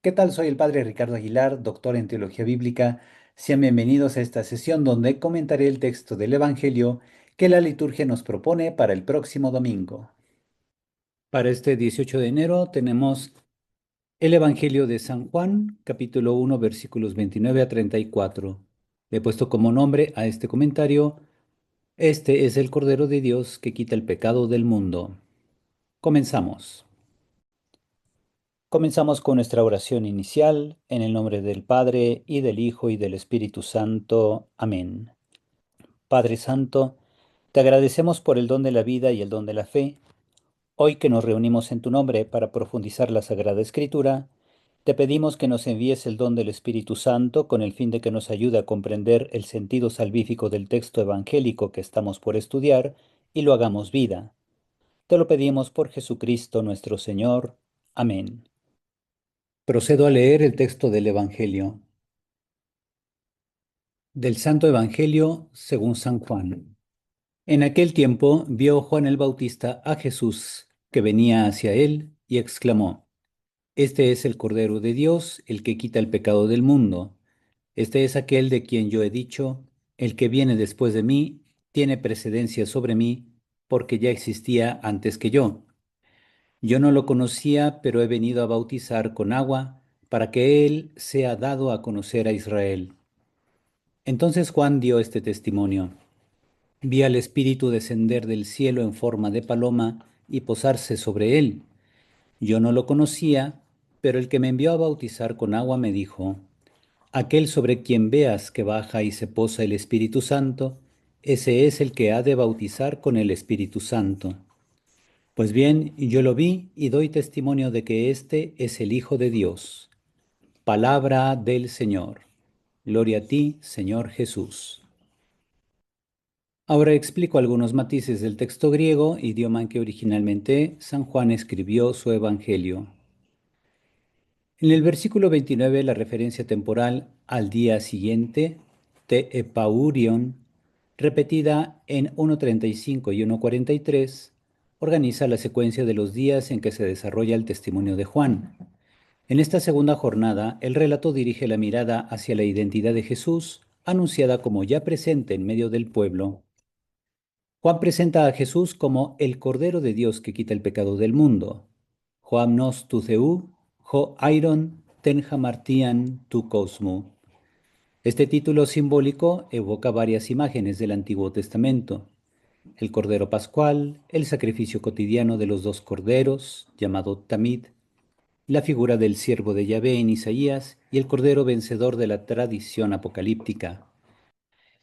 ¿Qué tal? Soy el padre Ricardo Aguilar, doctor en teología bíblica. Sean bienvenidos a esta sesión donde comentaré el texto del Evangelio que la liturgia nos propone para el próximo domingo. Para este 18 de enero tenemos el Evangelio de San Juan, capítulo 1, versículos 29 a 34. Le he puesto como nombre a este comentario: Este es el Cordero de Dios que quita el pecado del mundo. Comenzamos. Comenzamos con nuestra oración inicial, en el nombre del Padre, y del Hijo, y del Espíritu Santo. Amén. Padre Santo, te agradecemos por el don de la vida y el don de la fe. Hoy que nos reunimos en tu nombre para profundizar la Sagrada Escritura, te pedimos que nos envíes el don del Espíritu Santo con el fin de que nos ayude a comprender el sentido salvífico del texto evangélico que estamos por estudiar y lo hagamos vida. Te lo pedimos por Jesucristo nuestro Señor. Amén. Procedo a leer el texto del Evangelio. Del Santo Evangelio según San Juan. En aquel tiempo vio Juan el Bautista a Jesús, que venía hacia él, y exclamó: Este es el Cordero de Dios, el que quita el pecado del mundo. Este es aquel de quien yo he dicho: El que viene después de mí tiene precedencia sobre mí, porque ya existía antes que yo. Yo no lo conocía, pero he venido a bautizar con agua, para que él sea dado a conocer a Israel. Entonces Juan dio este testimonio: Vi al Espíritu descender del cielo en forma de paloma y posarse sobre él. Yo no lo conocía, pero el que me envió a bautizar con agua me dijo: Aquel sobre quien veas que baja y se posa el Espíritu Santo, ese es el que ha de bautizar con el Espíritu Santo. Pues bien, yo lo vi y doy testimonio de que éste es el Hijo de Dios. Palabra del Señor. Gloria a ti, Señor Jesús. Ahora explico algunos matices del texto griego, idioma en que originalmente San Juan escribió su Evangelio. En el versículo 29, la referencia temporal al día siguiente, te epaurion, repetida en 1.35 y 1.43, organiza la secuencia de los días en que se desarrolla el testimonio de Juan. En esta segunda jornada, el relato dirige la mirada hacia la identidad de Jesús, anunciada como ya presente en medio del pueblo. Juan presenta a Jesús como el Cordero de Dios que quita el pecado del mundo. Joam nos tu Theou, jo airon ten hamartian tu cosmu. Este título simbólico evoca varias imágenes del Antiguo Testamento: el Cordero Pascual, el sacrificio cotidiano de los dos corderos, llamado Tamid, la figura del siervo de Yahvé en Isaías y el Cordero vencedor de la tradición apocalíptica.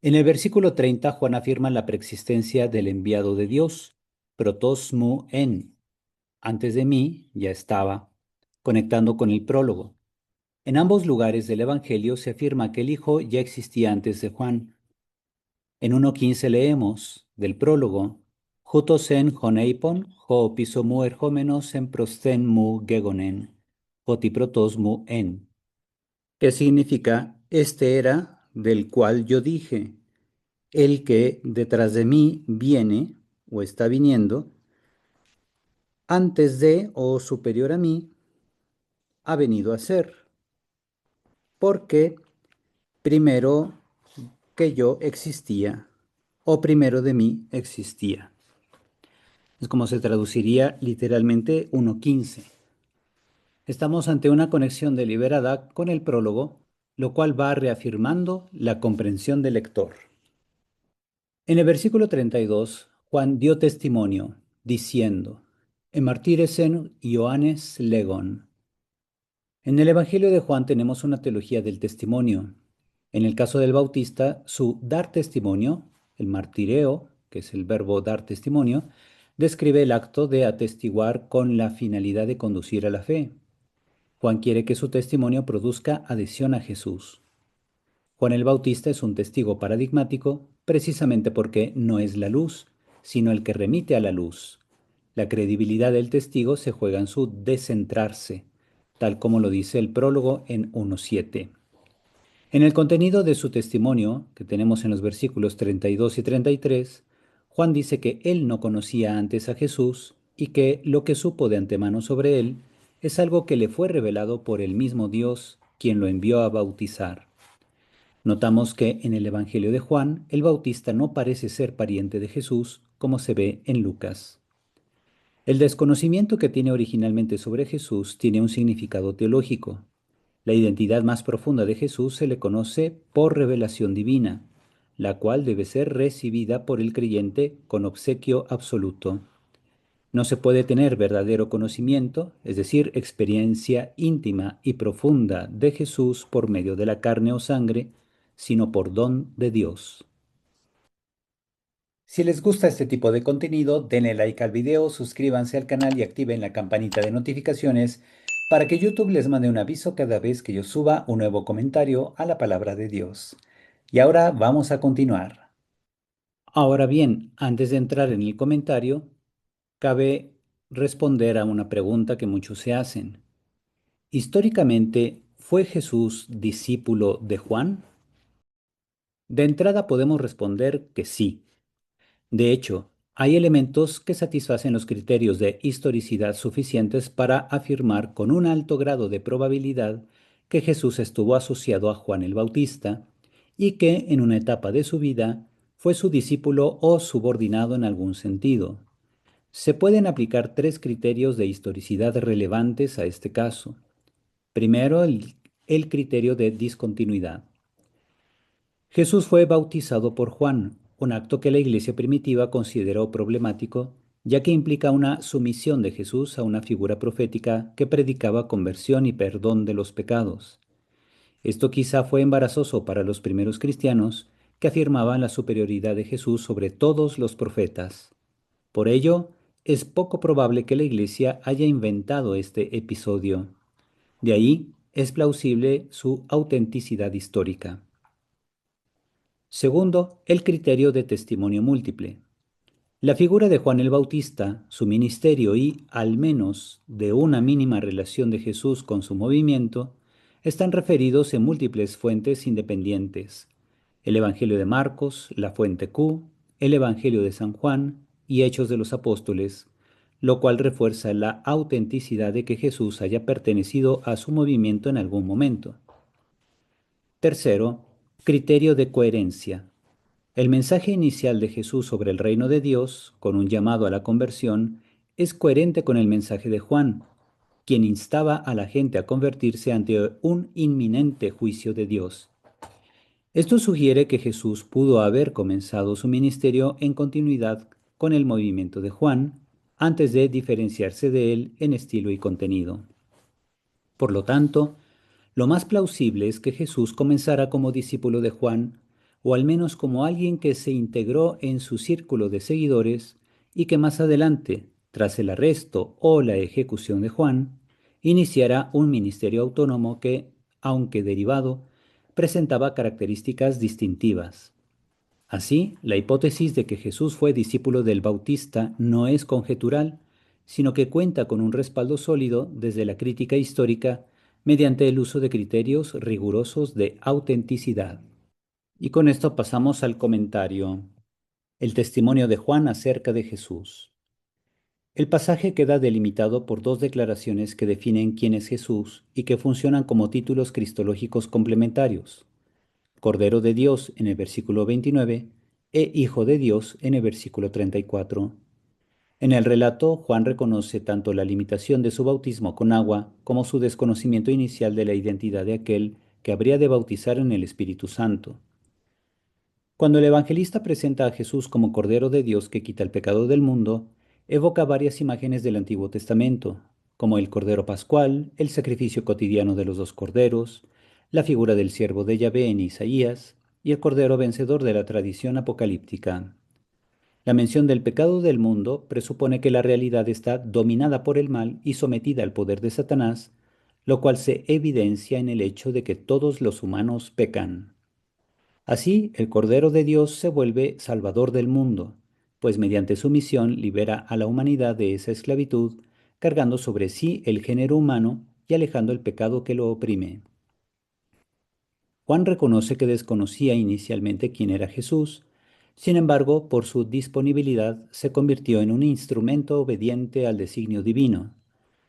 En el versículo 30, Juan afirma la preexistencia del enviado de Dios, protosmu en, antes de mí ya estaba, conectando con el prólogo. En ambos lugares del Evangelio se afirma que el Hijo ya existía antes de Juan. En 1.15 leemos del prólogo: Jutos en honeipon, ho pisomu erjómenos en prosten mu gegonen, protos en, que significa: Este era del cual yo dije, el que detrás de mí viene o está viniendo, antes de o superior a mí, ha venido a ser, porque primero que yo existía, o primero de mí existía. Es como se traduciría literalmente 1.15. Estamos ante una conexión deliberada con el prólogo, lo cual va reafirmando la comprensión del lector. En el versículo 32, Juan dio testimonio, diciendo: Emartíresen Ioannes legon. En el Evangelio de Juan tenemos una teología del testimonio. En el caso del Bautista, su dar testimonio, el martireo, que es el verbo dar testimonio, describe el acto de atestiguar con la finalidad de conducir a la fe. Juan quiere que su testimonio produzca adhesión a Jesús. Juan el Bautista es un testigo paradigmático precisamente porque no es la luz, sino el que remite a la luz. La credibilidad del testigo se juega en su descentrarse, tal como lo dice el prólogo en 1.7. En el contenido de su testimonio, que tenemos en los versículos 32 y 33, Juan dice que él no conocía antes a Jesús y que lo que supo de antemano sobre él es algo que le fue revelado por el mismo Dios, quien lo envió a bautizar. Notamos que en el Evangelio de Juan, el Bautista no parece ser pariente de Jesús, como se ve en Lucas. El desconocimiento que tiene originalmente sobre Jesús tiene un significado teológico. La identidad más profunda de Jesús se le conoce por revelación divina, la cual debe ser recibida por el creyente con obsequio absoluto. No se puede tener verdadero conocimiento, es decir, experiencia íntima y profunda de Jesús por medio de la carne o sangre, sino por don de Dios. Si les gusta este tipo de contenido, denle like al video, suscríbanse al canal y activen la campanita de notificaciones para que YouTube les mande un aviso cada vez que yo suba un nuevo comentario a la palabra de Dios. Y ahora vamos a continuar. Ahora bien, antes de entrar en el comentario, cabe responder a una pregunta que muchos se hacen. Históricamente, ¿fue Jesús discípulo de Juan? De entrada podemos responder que sí. De hecho, hay elementos que satisfacen los criterios de historicidad suficientes para afirmar con un alto grado de probabilidad que Jesús estuvo asociado a Juan el Bautista y que en una etapa de su vida fue su discípulo o subordinado en algún sentido. Se pueden aplicar tres criterios de historicidad relevantes a este caso. Primero, el criterio de discontinuidad. Jesús fue bautizado por Juan, un acto que la iglesia primitiva consideró problemático, ya que implica una sumisión de Jesús a una figura profética que predicaba conversión y perdón de los pecados. Esto quizá fue embarazoso para los primeros cristianos, que afirmaban la superioridad de Jesús sobre todos los profetas. Por ello, es poco probable que la iglesia haya inventado este episodio. De ahí es plausible su autenticidad histórica. Segundo, el criterio de testimonio múltiple. La figura de Juan el Bautista, su ministerio y, al menos, de una mínima relación de Jesús con su movimiento, están referidos en múltiples fuentes independientes. El Evangelio de Marcos, la fuente Q, el Evangelio de San Juan y Hechos de los Apóstoles, lo cual refuerza la autenticidad de que Jesús haya pertenecido a su movimiento en algún momento. Tercero, criterio de coherencia. El mensaje inicial de Jesús sobre el reino de Dios, con un llamado a la conversión, es coherente con el mensaje de Juan, quien instaba a la gente a convertirse ante un inminente juicio de Dios. Esto sugiere que Jesús pudo haber comenzado su ministerio en continuidad con el movimiento de Juan, antes de diferenciarse de él en estilo y contenido. Por lo tanto, lo más plausible es que Jesús comenzara como discípulo de Juan, o al menos como alguien que se integró en su círculo de seguidores y que más adelante, tras el arresto o la ejecución de Juan, iniciara un ministerio autónomo que, aunque derivado, presentaba características distintivas. Así, la hipótesis de que Jesús fue discípulo del Bautista no es conjetural, sino que cuenta con un respaldo sólido desde la crítica histórica mediante el uso de criterios rigurosos de autenticidad. Y con esto pasamos al comentario. El testimonio de Juan acerca de Jesús. El pasaje queda delimitado por dos declaraciones que definen quién es Jesús y que funcionan como títulos cristológicos complementarios. Cordero de Dios en el versículo 29 e Hijo de Dios en el versículo 34. En el relato, Juan reconoce tanto la limitación de su bautismo con agua como su desconocimiento inicial de la identidad de aquel que habría de bautizar en el Espíritu Santo. Cuando el evangelista presenta a Jesús como Cordero de Dios que quita el pecado del mundo, evoca varias imágenes del Antiguo Testamento, como el Cordero Pascual, el sacrificio cotidiano de los dos corderos, la figura del siervo de Yahvé en Isaías y el Cordero vencedor de la tradición apocalíptica. La mención del pecado del mundo presupone que la realidad está dominada por el mal y sometida al poder de Satanás, lo cual se evidencia en el hecho de que todos los humanos pecan. Así, el Cordero de Dios se vuelve Salvador del mundo, pues mediante su misión libera a la humanidad de esa esclavitud, cargando sobre sí el género humano y alejando el pecado que lo oprime. Juan reconoce que desconocía inicialmente quién era Jesús, sin embargo, por su disponibilidad se convirtió en un instrumento obediente al designio divino.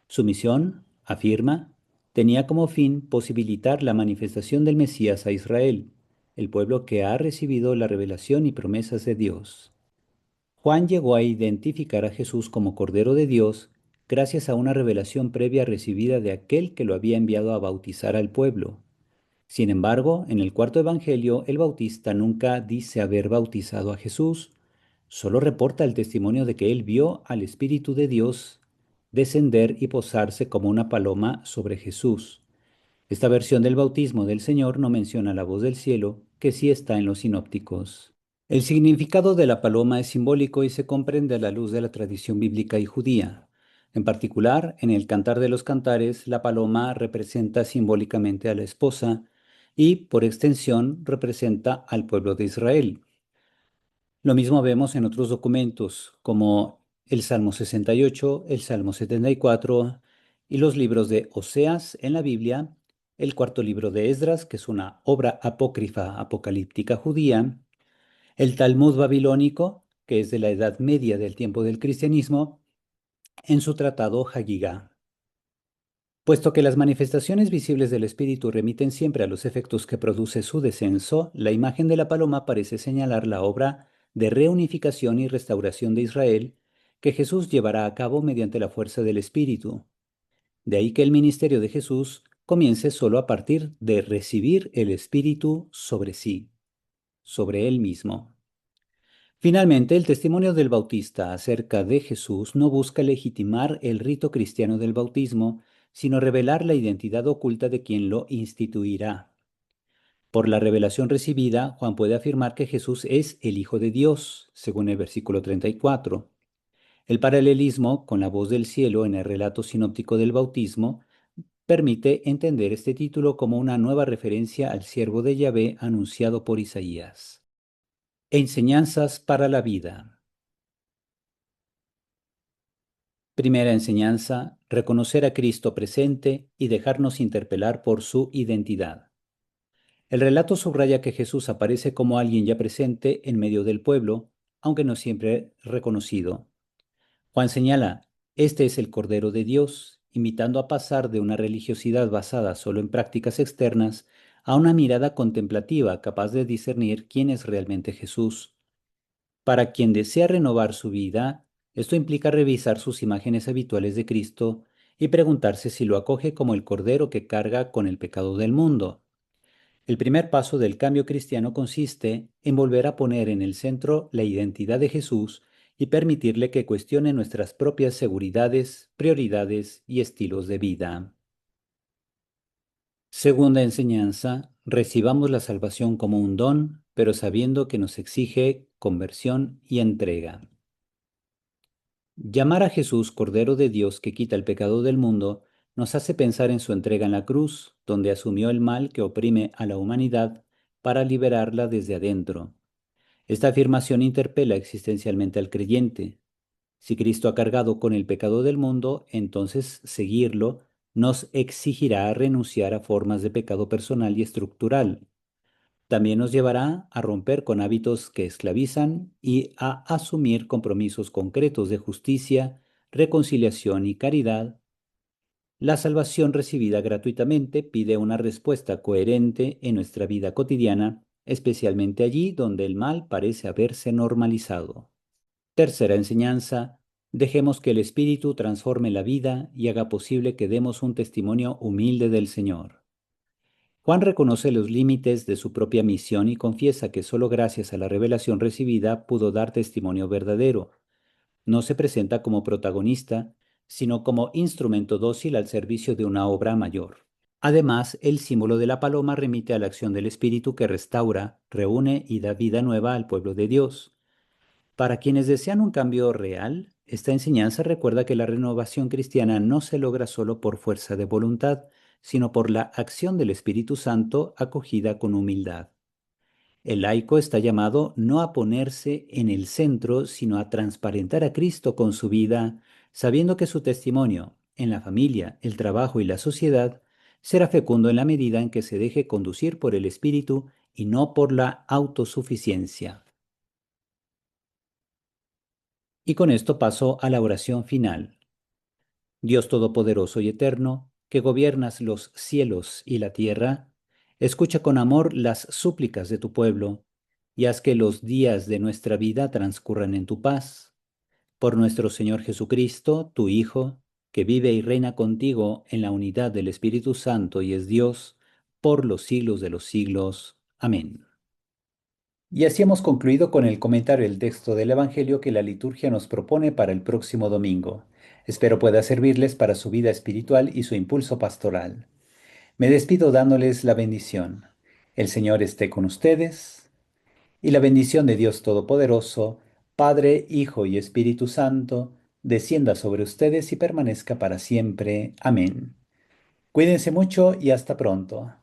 Su misión, Afirma, tenía como fin posibilitar la manifestación del Mesías a Israel, el pueblo que ha recibido la revelación y promesas de Dios. Juan llegó a identificar a Jesús como Cordero de Dios gracias a una revelación previa recibida de aquel que lo había enviado a bautizar al pueblo. Sin embargo, en el cuarto evangelio, el bautista nunca dice haber bautizado a Jesús, solo reporta el testimonio de que él vio al Espíritu de Dios descender y posarse como una paloma sobre Jesús. Esta versión del bautismo del Señor no menciona la voz del cielo, que sí está en los sinópticos. El significado de la paloma es simbólico y se comprende a la luz de la tradición bíblica y judía. En particular, en el Cantar de los Cantares, la paloma representa simbólicamente a la esposa y, por extensión, representa al pueblo de Israel. Lo mismo vemos en otros documentos, como el Salmo 68, el Salmo 74 y los libros de Oseas en la Biblia, el cuarto libro de Esdras, que es una obra apócrifa apocalíptica judía, el Talmud babilónico, que es de la Edad Media del tiempo del cristianismo, en su tratado Hagigá. Puesto que las manifestaciones visibles del Espíritu remiten siempre a los efectos que produce su descenso, la imagen de la paloma parece señalar la obra de reunificación y restauración de Israel que Jesús llevará a cabo mediante la fuerza del Espíritu. De ahí que el ministerio de Jesús comience solo a partir de recibir el Espíritu sobre sí, sobre él mismo. Finalmente, el testimonio del Bautista acerca de Jesús no busca legitimar el rito cristiano del bautismo, sino revelar la identidad oculta de quien lo instituirá. Por la revelación recibida, Juan puede afirmar que Jesús es el Hijo de Dios, según el versículo 34. El paralelismo con la voz del cielo en el relato sinóptico del bautismo permite entender este título como una nueva referencia al siervo de Yahvé anunciado por Isaías. Enseñanzas para la vida. Primera enseñanza, reconocer a Cristo presente y dejarnos interpelar por su identidad. El relato subraya que Jesús aparece como alguien ya presente en medio del pueblo, aunque no siempre reconocido. Juan señala, este es el Cordero de Dios, invitando a pasar de una religiosidad basada solo en prácticas externas a una mirada contemplativa capaz de discernir quién es realmente Jesús. Para quien desea renovar su vida, esto implica revisar sus imágenes habituales de Cristo y preguntarse si lo acoge como el Cordero que carga con el pecado del mundo. El primer paso del cambio cristiano consiste en volver a poner en el centro la identidad de Jesús y permitirle que cuestione nuestras propias seguridades, prioridades y estilos de vida. Segunda enseñanza, recibamos la salvación como un don, pero sabiendo que nos exige conversión y entrega. Llamar a Jesús Cordero de Dios que quita el pecado del mundo nos hace pensar en su entrega en la cruz, donde asumió el mal que oprime a la humanidad para liberarla desde adentro. Esta afirmación interpela existencialmente al creyente. Si Cristo ha cargado con el pecado del mundo, entonces seguirlo nos exigirá renunciar a formas de pecado personal y estructural. También nos llevará a romper con hábitos que esclavizan y a asumir compromisos concretos de justicia, reconciliación y caridad. La salvación recibida gratuitamente pide una respuesta coherente en nuestra vida cotidiana, especialmente allí donde el mal parece haberse normalizado. Tercera enseñanza, dejemos que el Espíritu transforme la vida y haga posible que demos un testimonio humilde del Señor. Juan reconoce los límites de su propia misión y confiesa que solo gracias a la revelación recibida pudo dar testimonio verdadero. No se presenta como protagonista, sino como instrumento dócil al servicio de una obra mayor. Además, el símbolo de la paloma remite a la acción del Espíritu que restaura, reúne y da vida nueva al pueblo de Dios. Para quienes desean un cambio real, esta enseñanza recuerda que la renovación cristiana no se logra solo por fuerza de voluntad, sino por la acción del Espíritu Santo acogida con humildad. El laico está llamado no a ponerse en el centro, sino a transparentar a Cristo con su vida, sabiendo que su testimonio, en la familia, el trabajo y la sociedad, será fecundo en la medida en que se deje conducir por el Espíritu y no por la autosuficiencia. Y con esto paso a la oración final. Dios Todopoderoso y Eterno, que gobiernas los cielos y la tierra, escucha con amor las súplicas de tu pueblo, y haz que los días de nuestra vida transcurran en tu paz. Por nuestro Señor Jesucristo, tu Hijo, que vive y reina contigo en la unidad del Espíritu Santo y es Dios, por los siglos de los siglos. Amén. Y así hemos concluido con el comentario del texto del Evangelio que la liturgia nos propone para el próximo domingo. Espero pueda servirles para su vida espiritual y su impulso pastoral. Me despido dándoles la bendición. El Señor esté con ustedes y la bendición de Dios Todopoderoso, Padre, Hijo y Espíritu Santo, descienda sobre ustedes y permanezca para siempre. Amén. Cuídense mucho y hasta pronto.